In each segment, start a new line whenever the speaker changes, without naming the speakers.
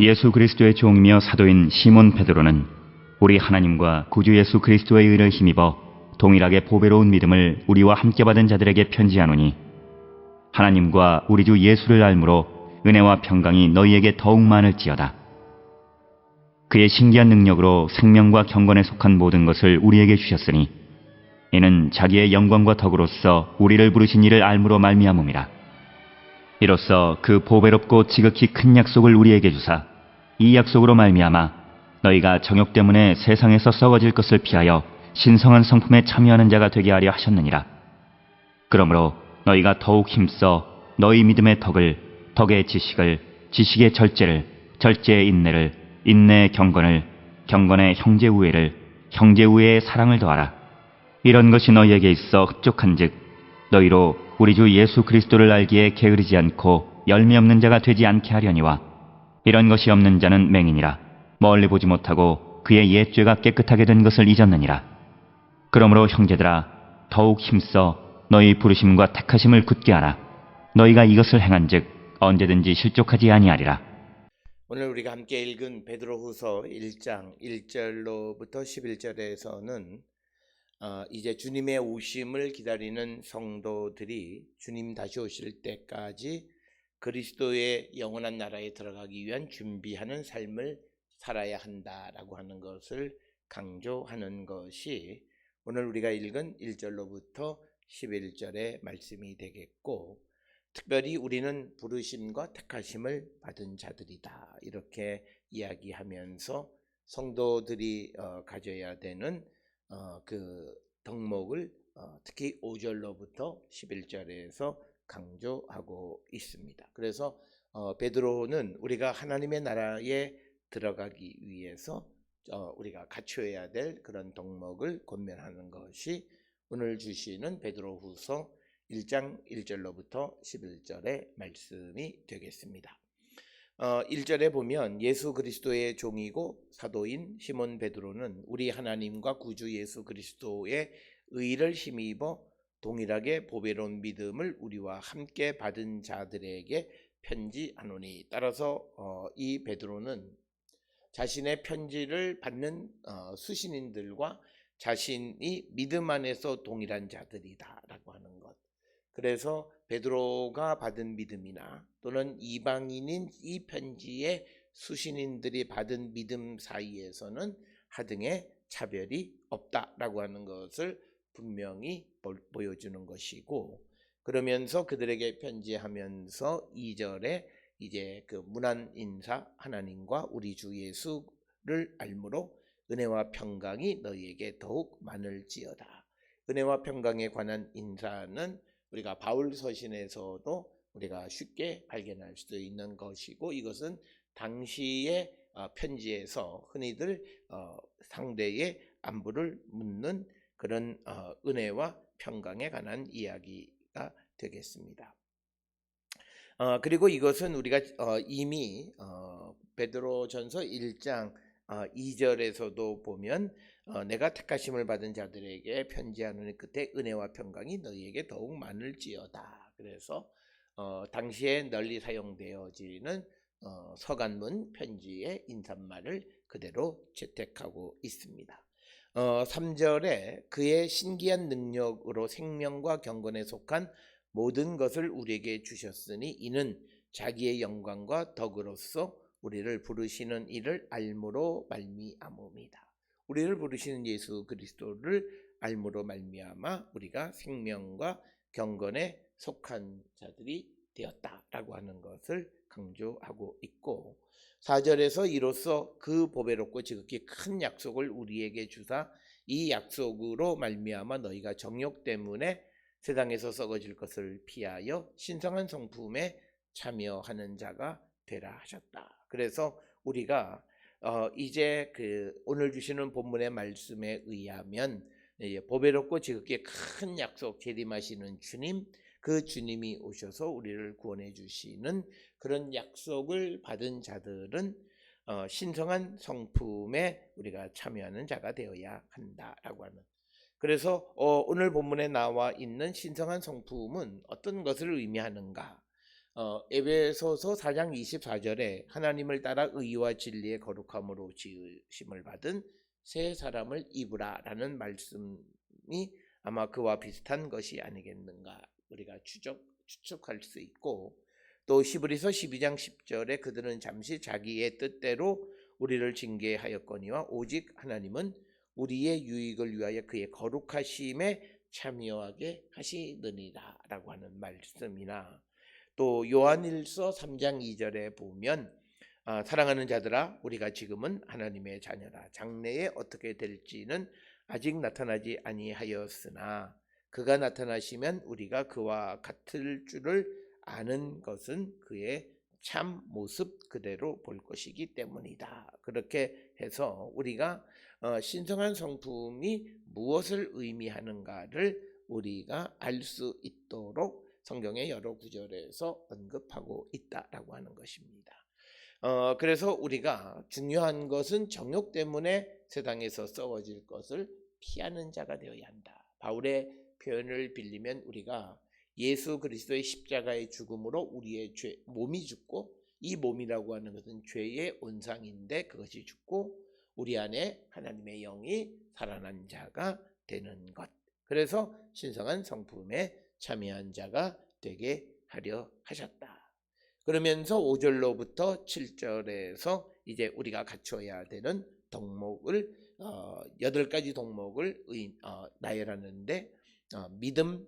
예수 그리스도의 종이며 사도인 시몬 베드로는 우리 하나님과 구주 예수 그리스도의 의를 힘입어 동일하게 보배로운 믿음을 우리와 함께 받은 자들에게 편지하노니, 하나님과 우리 주 예수를 알므로 은혜와 평강이 너희에게 더욱 많을지어다. 그의 신기한 능력으로 생명과 경건에 속한 모든 것을 우리에게 주셨으니 이는 자기의 영광과 덕으로서 우리를 부르신 이를 알므로 말미암음이라. 이로써 그 보배롭고 지극히 큰 약속을 우리에게 주사 이 약속으로 말미암아 너희가 정욕 때문에 세상에서 썩어질 것을 피하여 신성한 성품에 참여하는 자가 되게 하려 하셨느니라. 그러므로 너희가 더욱 힘써 너희 믿음의 덕을, 덕의 지식을, 지식의 절제를, 절제의 인내를, 인내의 경건을, 경건의 형제 우애를, 형제 우애의 사랑을 더하라. 이런 것이 너희에게 있어 흡족한즉 너희로 우리 주 예수 그리스도를 알기에 게으르지 않고 열매 없는 자가 되지 않게 하려니와, 이런 것이 없는 자는 맹인이라 멀리 보지 못하고 그의 옛 죄가 깨끗하게 된 것을 잊었느니라. 그러므로 형제들아, 더욱 힘써 너희 부르심과 택하심을 굳게 하라. 너희가 이것을 행한즉 언제든지 실족하지 아니하리라.
오늘 우리가 함께 읽은 베드로후서 1장 1절로부터 11절에서는 이제 주님의 오심을 기다리는 성도들이 주님 다시 오실 때까지 그리스도의 영원한 나라에 들어가기 위한 준비하는 삶을 살아야 한다라고 하는 것을 강조하는 것이 오늘 우리가 읽은 1절로부터 11절의 말씀이 되겠고, 특별히 우리는 부르심과 택하심을 받은 자들이다, 이렇게 이야기하면서 성도들이 가져야 되는 그 덕목을 특히 5절로부터 11절에서 강조하고 있습니다. 그래서 베드로는 우리가 하나님의 나라에 들어가기 위해서 우리가 갖춰야 될 그런 덕목을 권면하는 것이 오늘 주시는 베드로후서 1장 1절로부터 11절의 말씀이 되겠습니다. 1절에 보면 예수 그리스도의 종이고 사도인 시몬 베드로는 우리 하나님과 구주 예수 그리스도의 의를 힘입어 동일하게 보배로운 믿음을 우리와 함께 받은 자들에게 편지하노니. 따라서 이 베드로는 자신의 편지를 받는 수신인들과 자신이 믿음 안에서 동일한 자들이다 라고 하는 것. 그래서 베드로가 받은 믿음이나 또는 이방인인 이 편지의 수신인들이 받은 믿음 사이에서는 하등의 차별이 없다라고 하는 것을 분명히 보여주는 것이고, 그러면서 그들에게 편지하면서 2절에 이제 그 문안 인사, 하나님과 우리 주 예수를 알므로 은혜와 평강이 너희에게 더욱 많을지어다. 은혜와 평강에 관한 인사는 우리가 바울 서신에서도 우리가 쉽게 발견할 수도 있는 것이고, 이것은 당시의 편지에서 흔히들 상대의 안부를 묻는 그런 은혜와 평강에 관한 이야기가 되겠습니다. 그리고 이것은 우리가 이미 베드로전서 1장 2절에서도 보면 내가 택하심을 받은 자들에게 편지하노니 그때 은혜와 평강이 너희에게 더욱 많을지어다. 그래서 당시에 널리 사용되어지는 서간문 편지의 인사말을 그대로 채택하고 있습니다. 3절에 그의 신기한 능력으로 생명과 경건에 속한 모든 것을 우리에게 주셨으니 이는 자기의 영광과 덕으로서 우리를 부르시는 이를 알므로 말미암음이다. 우리를 부르시는 예수 그리스도를 알므로 말미암아 우리가 생명과 경건에 속한 자들이 되었다라고 하는 것을 강조하고 있고, 4절에서 이로써 그 보배롭고 지극히 큰 약속을 우리에게 주사 이 약속으로 말미암아 너희가 정욕 때문에 세상에서 썩어질 것을 피하여 신성한 성품에 참여하는 자가 되라 하셨다. 그래서 우리가 이제 그 오늘 주시는 본문의 말씀에 의하면 보배롭고 지극히 큰 약속, 재림하시는 주님, 그 주님이 오셔서 우리를 구원해 주시는 그런 약속을 받은 자들은 신성한 성품에 우리가 참여하는 자가 되어야 한다라고 하는. 그래서 오늘 본문에 나와 있는 신성한 성품은 어떤 것을 의미하는가? 에베소서 4장 24절에 하나님을 따라 의와 진리의 거룩함으로 지으심을 받은 새 사람을 입으라라는 말씀이 아마 그와 비슷한 것이 아니겠는가 우리가 추측할 수 있고, 또 히브리서 12장 10절에 그들은 잠시 자기의 뜻대로 우리를 징계하였거니와 오직 하나님은 우리의 유익을 위하여 그의 거룩하심에 참여하게 하시느니라 라고 하는 말씀이나, 또 요한일서 3장 2절에 보면 사랑하는 자들아 우리가 지금은 하나님의 자녀라. 장래에 어떻게 될지는 아직 나타나지 아니하였으나 그가 나타나시면 우리가 그와 같을 줄을 아는 것은 그의 참 모습 그대로 볼 것이기 때문이다. 그렇게 해서 우리가 신성한 성품이 무엇을 의미하는가를 우리가 알 수 있도록 성경의 여러 구절에서 언급하고 있다라고 하는 것입니다. 그래서 우리가 중요한 것은 정욕 때문에 세상에서 썩어질 것을 피하는 자가 되어야 한다. 바울의 표현을 빌리면 우리가 예수 그리스도의 십자가의 죽음으로 우리의 몸이 죽고, 이 몸이라고 하는 것은 죄의 온상인데 그것이 죽고 우리 안에 하나님의 영이 살아난 자가 되는 것. 그래서 신성한 성품에 참여한 자가 되게 하려 하셨다. 그러면서 5절로부터 7절에서 이제 우리가 갖춰야 되는 덕목을 8가지 덕목을 나열하는데 믿음,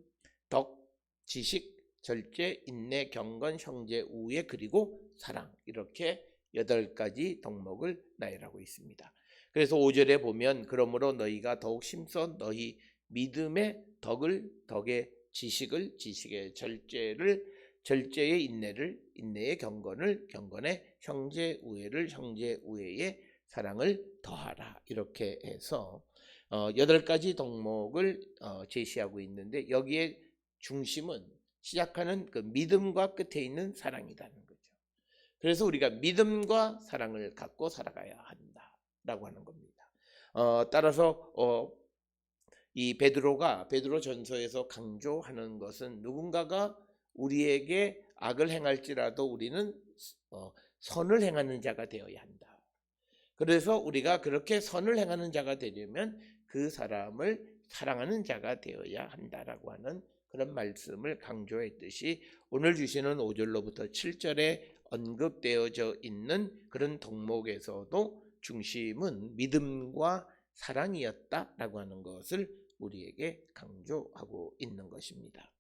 덕, 지식, 절제, 인내, 경건, 형제, 우애, 그리고 사랑, 이렇게 8가지 덕목을 나열하고 있습니다. 그래서 5절에 보면 그러므로 너희가 더욱 심써 너희 믿음의 덕을, 덕의 지식을, 지식의 절제를, 절제의 인내를, 인내의 경건을, 경건의 형제 우애를, 형제 우애의 사랑을 더하라. 이렇게 해서 8가지 덕목을 제시하고 있는데, 여기에 중심은 시작하는 그 믿음과 끝에 있는 사랑이라는 거죠. 그래서 우리가 믿음과 사랑을 갖고 살아가야 한다라고 하는 겁니다. 따라서 이 베드로 전서에서 강조하는 것은 누군가가 우리에게 악을 행할지라도 우리는 선을 행하는 자가 되어야 한다. 그래서 우리가 그렇게 선을 행하는 자가 되려면 그 사람을 사랑하는 자가 되어야 한다라고 하는 그런 말씀을 강조했듯이, 오늘 주시는 5절로부터 7절에 언급되어져 있는 그런 덕목에서도 중심은 믿음과 사랑이었다라고 하는 것을 우리에게 강조하고 있는 것입니다.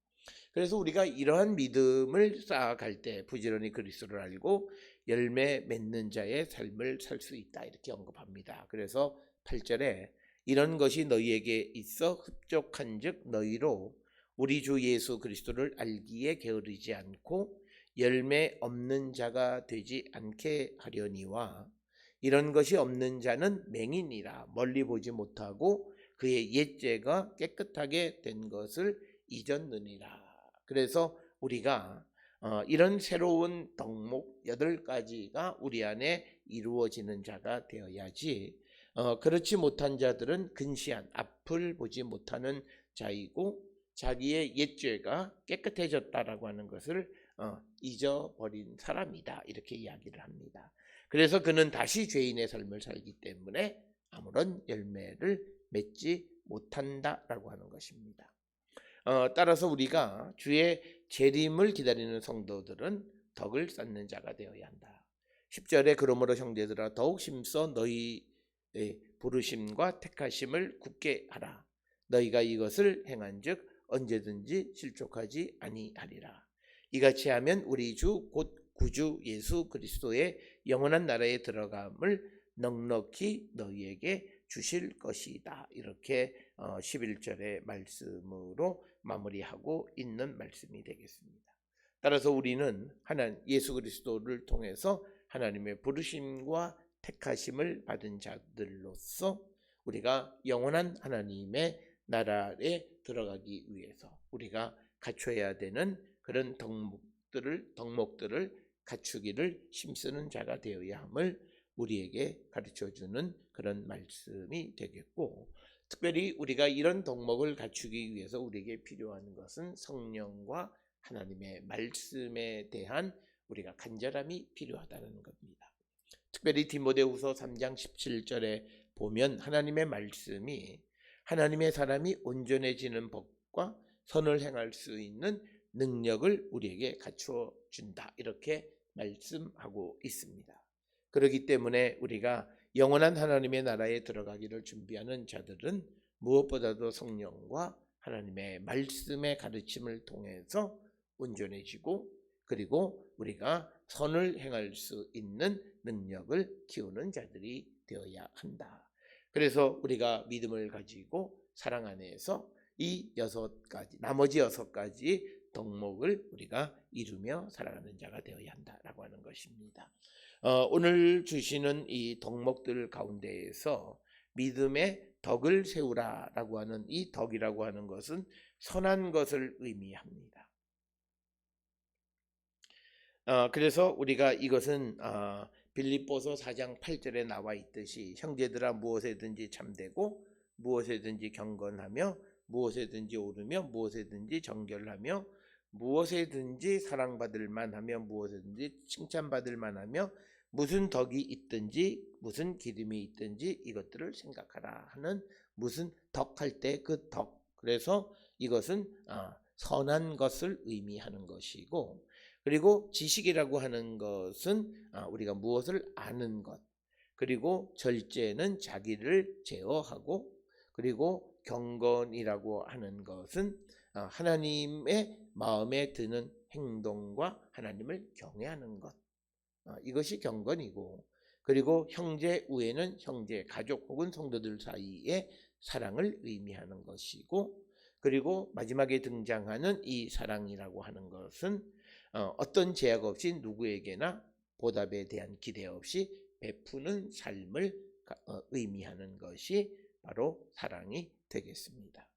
그래서 우리가 이러한 믿음을 쌓아갈 때 부지런히 그리스도를 알고 열매 맺는 자의 삶을 살 수 있다, 이렇게 언급합니다. 그래서 8절에 이런 것이 너희에게 있어 흡족한즉 너희로 우리 주 예수 그리스도를 알기에 게으르지 않고 열매 없는 자가 되지 않게 하려니와, 이런 것이 없는 자는 맹인이라 멀리 보지 못하고 그의 옛죄가 깨끗하게 된 것을 잊었느니라. 그래서 우리가 이런 새로운 덕목 8가지가 우리 안에 이루어지는 자가 되어야지, 그렇지 못한 자들은 근시한 앞을 보지 못하는 자이고 자기의 옛죄가 깨끗해졌다라고 하는 것을 잊어버린 사람이다, 이렇게 이야기를 합니다. 그래서 그는 다시 죄인의 삶을 살기 때문에 아무런 열매를 맺지 못한다라고 하는 것입니다. 따라서 우리가 주의 재림을 기다리는 성도들은 덕을 쌓는 자가 되어야 한다. 10절에 그러므로 형제들아 더욱 힘써 너희의 부르심과 택하심을 굳게 하라. 너희가 이것을 행한즉 언제든지 실족하지 아니하리라. 이같이 하면 우리 주 곧 구주 예수 그리스도의 영원한 나라에 들어감을 넉넉히 너희에게 주실 것이다. 이렇게 11절의 말씀으로 마무리하고 있는 말씀이 되겠습니다. 따라서 우리는 예수 그리스도를 통해서 하나님의 부르심과 택하심을 받은 자들로서 우리가 영원한 하나님의 나라에 들어가기 위해서 우리가 갖춰야 되는 그런 덕목들을 갖추기를 힘쓰는 자가 되어야 함을 우리에게 가르쳐주는 그런 말씀이 되겠고, 특별히 우리가 이런 덕목을 갖추기 위해서 우리에게 필요한 것은 성령과 하나님의 말씀에 대한 우리가 간절함이 필요하다는 겁니다. 특별히 디모데후서 3장 17절에 보면 하나님의 말씀이 하나님의 사람이 온전해지는 법과 선을 행할 수 있는 능력을 우리에게 갖추어 준다, 이렇게 말씀하고 있습니다. 그렇기 때문에 우리가 영원한 하나님의 나라에 들어가기를 준비하는 자들은 무엇보다도 성령과 하나님의 말씀의 가르침을 통해서 온전해지고, 그리고 우리가 선을 행할 수 있는 능력을 키우는 자들이 되어야 한다. 그래서 우리가 믿음을 가지고 사랑 안에서 이 6가지, 나머지 6가지 덕목을 우리가 이루며 살아가는 자가 되어야 한다라고 하는 것입니다. 오늘 주시는 이 덕목들 가운데에서 믿음의 덕을 세우라라고 하는 이 덕이라고 하는 것은 선한 것을 의미합니다. 그래서 우리가 이것은 빌립보서 4장 8절에 나와 있듯이 형제들아 무엇에든지 참되고 무엇에든지 경건하며 무엇에든지 오르며 무엇에든지 정결하며 무엇에든지 사랑받을 만하며 무엇에든지 칭찬받을 만하며 무슨 덕이 있든지 무슨 기름이 있든지 이것들을 생각하라 하는, 무슨 덕할 때 그 덕, 그래서 이것은 선한 것을 의미하는 것이고, 그리고 지식이라고 하는 것은 우리가 무엇을 아는 것, 그리고 절제는 자기를 제어하고, 그리고 경건이라고 하는 것은 하나님의 마음에 드는 행동과 하나님을 경외하는 것, 이것이 경건이고, 그리고 형제 우애는 형제, 가족 혹은 성도들 사이의 사랑을 의미하는 것이고, 그리고 마지막에 등장하는 이 사랑이라고 하는 것은 어떤 제약 없이 누구에게나 보답에 대한 기대 없이 베푸는 삶을 의미하는 것이 바로 사랑이 되겠습니다.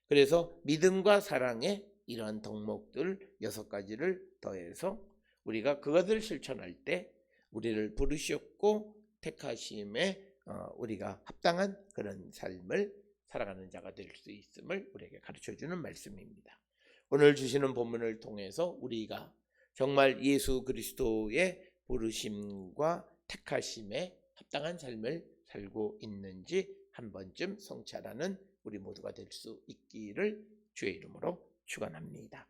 그래서 믿음과 사랑의 이러한 덕목들 6가지를 더해서 우리가 그것을 실천할 때 우리를 부르셨고 택하심에 우리가 합당한 그런 삶을 살아가는 자가 될 수 있음을 우리에게 가르쳐주는 말씀입니다. 오늘 주시는 본문을 통해서 우리가 정말 예수 그리스도의 부르심과 택하심에 합당한 삶을 살고 있는지 한 번쯤 성찰하는 우리 모두가 될 수 있기를 주의 이름으로 축원합니다.